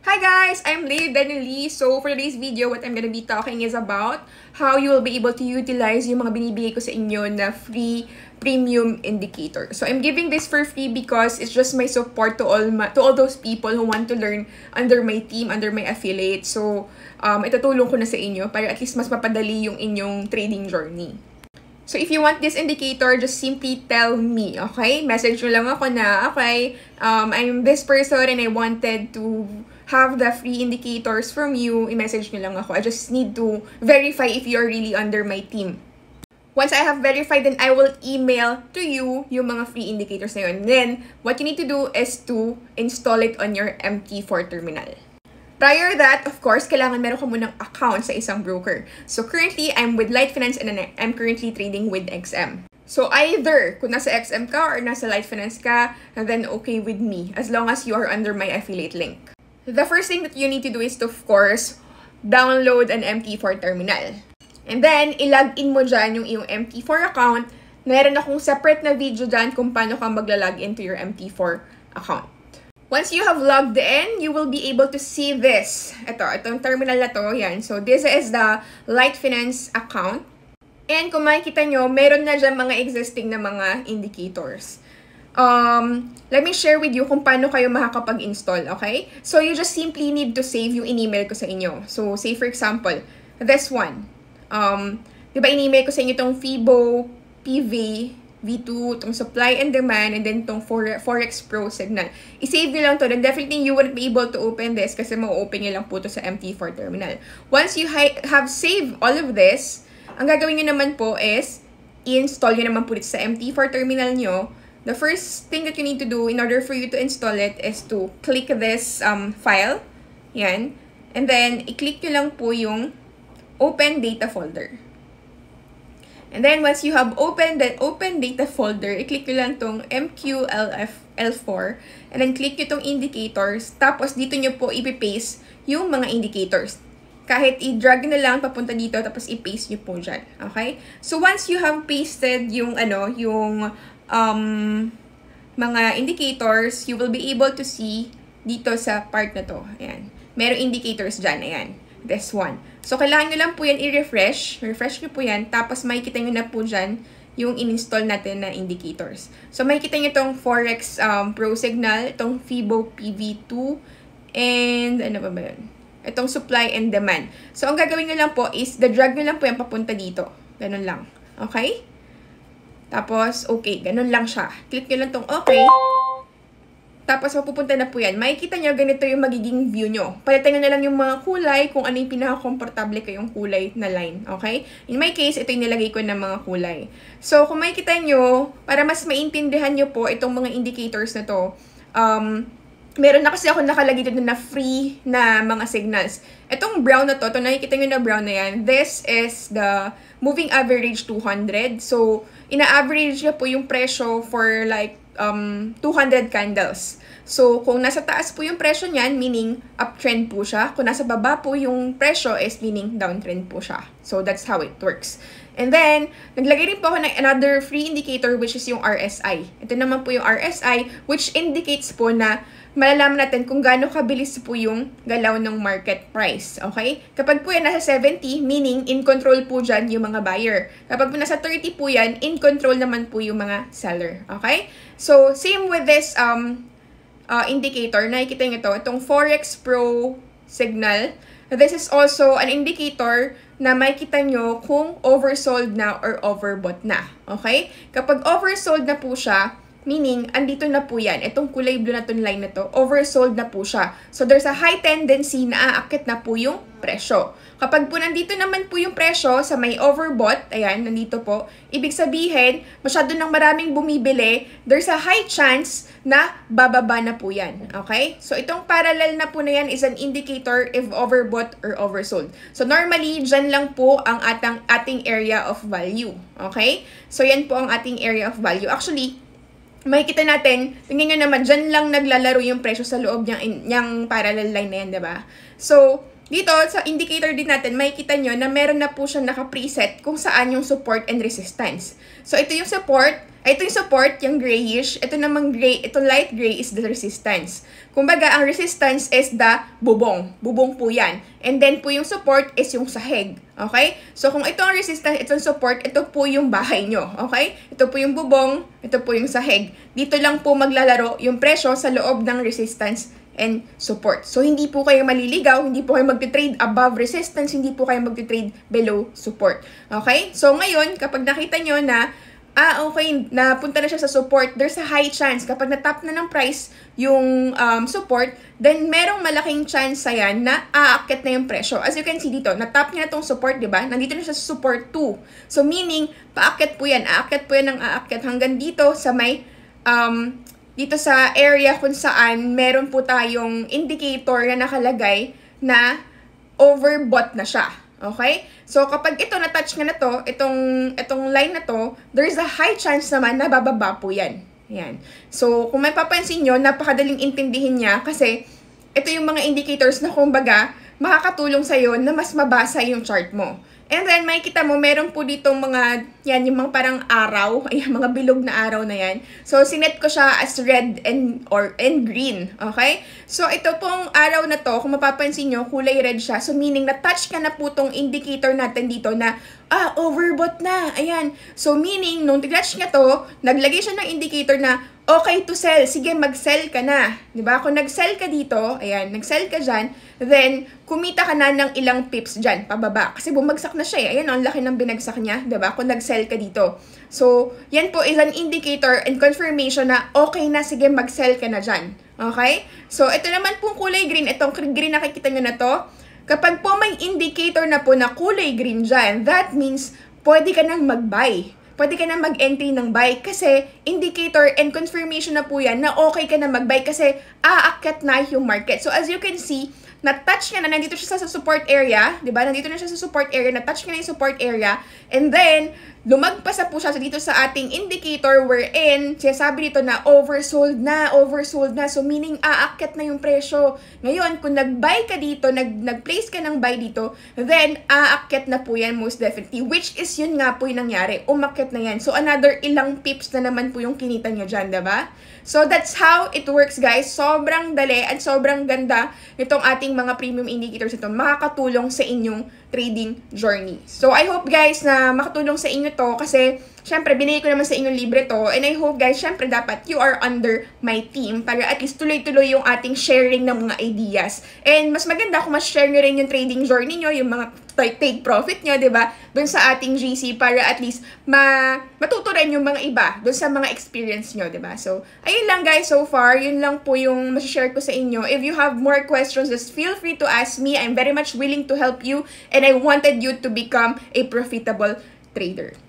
Hi guys, I'm Leigh Denely. So for today's video, what I'm gonna be talking is about how you will be able to utilize yung mga binibigay ko sa inyo na free premium indicator. So I'm giving this for free because it's just my support to all those people who want to learn under my team, under my affiliate. So itutulong ko na sa inyo para at least mas mapadali yung inyong trading journey. So, if you want this indicator, just simply tell me, okay? Message nyo lang ako na, okay, I'm this person and I wanted to have the free indicators from you. I-message nyo lang ako. I just need to verify if you're really under my team. Once I have verified, then I will email to you yung mga free indicators na yun. Then, what you need to do is to install it on your MT4 terminal. Prior that, of course, kailangan meron ka munang account sa isang broker. So, currently, I'm with Light Finance and I'm currently trading with XM. So, either, kung nasa XM ka or nasa Light Finance ka, then okay with me, as long as you are under my affiliate link. The first thing that you need to do is to, of course, download an MT4 terminal. And then, ilagin mo dyan yung iyong MT4 account. Meron akong separate na video dyan kung paano ka magla-login to your MT4 account. Once you have logged in, you will be able to see this. Itong terminal na to, yan. So, this is the Light Finance account. And kung makikita nyo, meron na dyan mga existing na mga indicators. Let me share with you kung paano kayo makakapag-install, okay? So, you just simply need to save yung in-email ko sa inyo. So, say for example, this one. Diba in-email ko sa inyo itong FIBO, PV, V2, itong supply and demand, and then itong Forex Pro signal. I-save nyo lang to, then definitely you wouldn't be able to open this kasi ma-open nyo lang po to sa MT4 terminal. Once you have saved all of this, ang gagawin nyo naman po is i-install nyo naman po dito sa MT4 terminal nyo. The first thing that you need to do in order for you to install it is to click this file. Yan. And then, i-click nyo lang po yung Open Data Folder. And then, once you have opened that Open Data Folder, i-click nyo lang itong MQLF-L4. And then, click nyo itong indicators. Tapos, dito nyo po ipipaste yung mga indicators. Kahit i-drag na lang papunta dito, tapos i-paste nyo po dyan. Okay? So, once you have pasted yung, mga indicators, you will be able to see dito sa part na to. Ayan. Merong indicators dyan. Ayan. This one. So, kailangan nyo lang po yan i-refresh. Refresh nyo po yan. Tapos, makikita nyo na po dyan yung in-install natin na indicators. So, makikita nyo itong Forex Pro Signal, itong FIBO PV2, and ano ba yun? Itong supply and demand. So, ang gagawin nyo lang po is, drag nyo lang po yan papunta dito. Ganun lang. Okay? Tapos, okay. Ganun lang siya. Click nyo lang itong okay. Tapos, mapupunta na po yan. Makikita nyo, ganito yung magiging view nyo. Palitan nyo na lang yung mga kulay kung ano yung pinaka-komportable kayong kulay na line. Okay? In my case, ito yung nilagay ko ng mga kulay. So, kung makikita nyo, para mas maintindihan nyo po itong mga indicators na to, meron na kasi ako nakalagay dito na free na mga signals. Itong brown na to, nakikita nyo na brown na yan, this is the moving average 200. So, ina-average niya po yung presyo for like 200 candles. So, kung nasa taas po yung presyo niyan, meaning uptrend po siya. Kung nasa baba po yung presyo is meaning downtrend po siya. So, that's how it works. And then, naglagay rin po ako ng another free indicator which is yung RSI. Ito naman po yung RSI which indicates po na malalaman natin kung gaano kabilis po yung galaw ng market price. Okay? Kapag po yan nasa 70, meaning in control po dyan yung mga buyer. Kapag po nasa 30 po yan, in control naman po yung mga seller. Okay? So, same with this indicator. Nakikita nyo ito. Itong Forex Pro signal. This is also an indicator na makikita nyo kung oversold na or overbought na. Okay? Kapag oversold na po siya, meaning, andito na po yan. Itong kulay blue na itong line na to, oversold na po siya. So, there's a high tendency na aakit na po yung presyo. Kapag po nandito naman po yung presyo sa may overbought, ayan, nandito po, ibig sabihin, masyado nang maraming bumibili, there's a high chance na bababa na po yan. Okay? So, itong parallel na po na yan is an indicator if overbought or oversold. So, normally, dyan lang po ang ating area of value. Okay? So, yan po ang ating area of value. Actually, makikita natin, tingnan nyo naman, dyan lang naglalaro yung presyo sa loob niyang parallel line na yan, diba? So, dito, sa indicator din natin, makikita nyo na meron na po siyang naka-preset kung saan yung support and resistance. So, ito yung support, yung grayish. Ito namang gray, ito light gray is the resistance. Kumbaga, ang resistance is the bubong. Bubong po yan. And then po yung support is yung sahig. Okay? So, kung ito ang resistance, ito ang support, ito po yung bahay nyo. Okay? Ito po yung bubong, ito po yung sahig. Dito lang po maglalaro yung presyo sa loob ng resistance and support. So, hindi po kayo maliligaw, hindi po kayo magti-trade above resistance, hindi po kayo magti-trade below support. Okay? So, ngayon, kapag nakita nyo na, okay, napunta na siya sa support, there's a high chance, kapag natap na ng price yung support, then merong malaking chance sa yan na aakyat na yung presyo. As you can see dito, natap niya na itong support, di ba? Nandito na siya sa support 2. So, meaning, paakyat po yan. Aakyat po yan ng aakyat hanggang dito sa may dito sa area kung saan meron po tayong indicator na nakalagay na overbought na siya. Okay? So, kapag ito na-touch nga na to, itong line na to, there's a high chance naman na bababa po yan. Yan. So, kung may papansin nyo, napakadaling intindihin niya kasi ito yung mga indicators na kumbaga makakatulong sa'yo na mas mabasa yung chart mo. And then, makikita mo, meron po dito mga, yan, yung mga parang araw, ayan, mga bilog na araw na yan. So, sinet ko siya as red and green, okay? So, ito pong araw na to, kung mapapansin nyo, kulay red siya. So, meaning, na-touch ka na po tong indicator natin dito na, overbought na, ayan. So, meaning, nung touch nga to, naglagay siya ng indicator na, okay to sell, sige, mag-sell ka na. Diba? Kung nag-sell ka dito, ayan, nag-sell ka dyan, then, kumita ka na ng ilang pips dyan, pababa. Kasi bumagsak na siya eh. Ayan, ang laki ng binagsak niya, diba? Kung nag-sell ka dito. So, yan po is an indicator and confirmation na okay na, sige, mag-sell ka na dyan. Okay? So, ito naman pong kulay green, itong green nakikita nyo na to, kapag po may indicator na po na kulay green dyan, that means, pwede ka nang mag-buy. Pwede ka na mag-entry ng buy kasi indicator and confirmation na po yan na okay ka na mag-buy kasi aakyat na yung market. So, as you can see, na-touch nga na, nandito siya sa support area, di ba? Nandito na siya sa support area, na-touch nga na yung support area, and then, lumagpas na po siya dito sa ating indicator wherein, sinasabi dito na oversold na, so meaning aakyat na yung presyo. Ngayon, kung nag-buy ka dito, nag-place ka ng buy dito, then aakyat na po yan most definitely, which is yun nga po yung nangyari, umakyat na yan. So, another ilang pips na naman po yung kinita nyo dyan, diba? So, that's how it works, guys. Sobrang dali at sobrang ganda itong ating mga premium indicators ito. Makakatulong sa inyong trading journey. So, I hope, guys, na makatulong sa inyo to kasi, syempre, binigay ko naman sa inyo libre to. And I hope, guys, syempre, dapat you are under my team para at least tuloy-tuloy yung ating sharing ng mga ideas. And mas maganda kung mas share nyo rin yung trading journey nyo, yung mga take profit nyo, diba? Doon sa ating GC para at least matuto rin yung mga iba doon sa mga experience nyo, diba? So, ayun lang guys, so far, yun lang po yung masashare ko sa inyo. If you have more questions, just feel free to ask me. I'm very much willing to help you and I wanted you to become a profitable trader.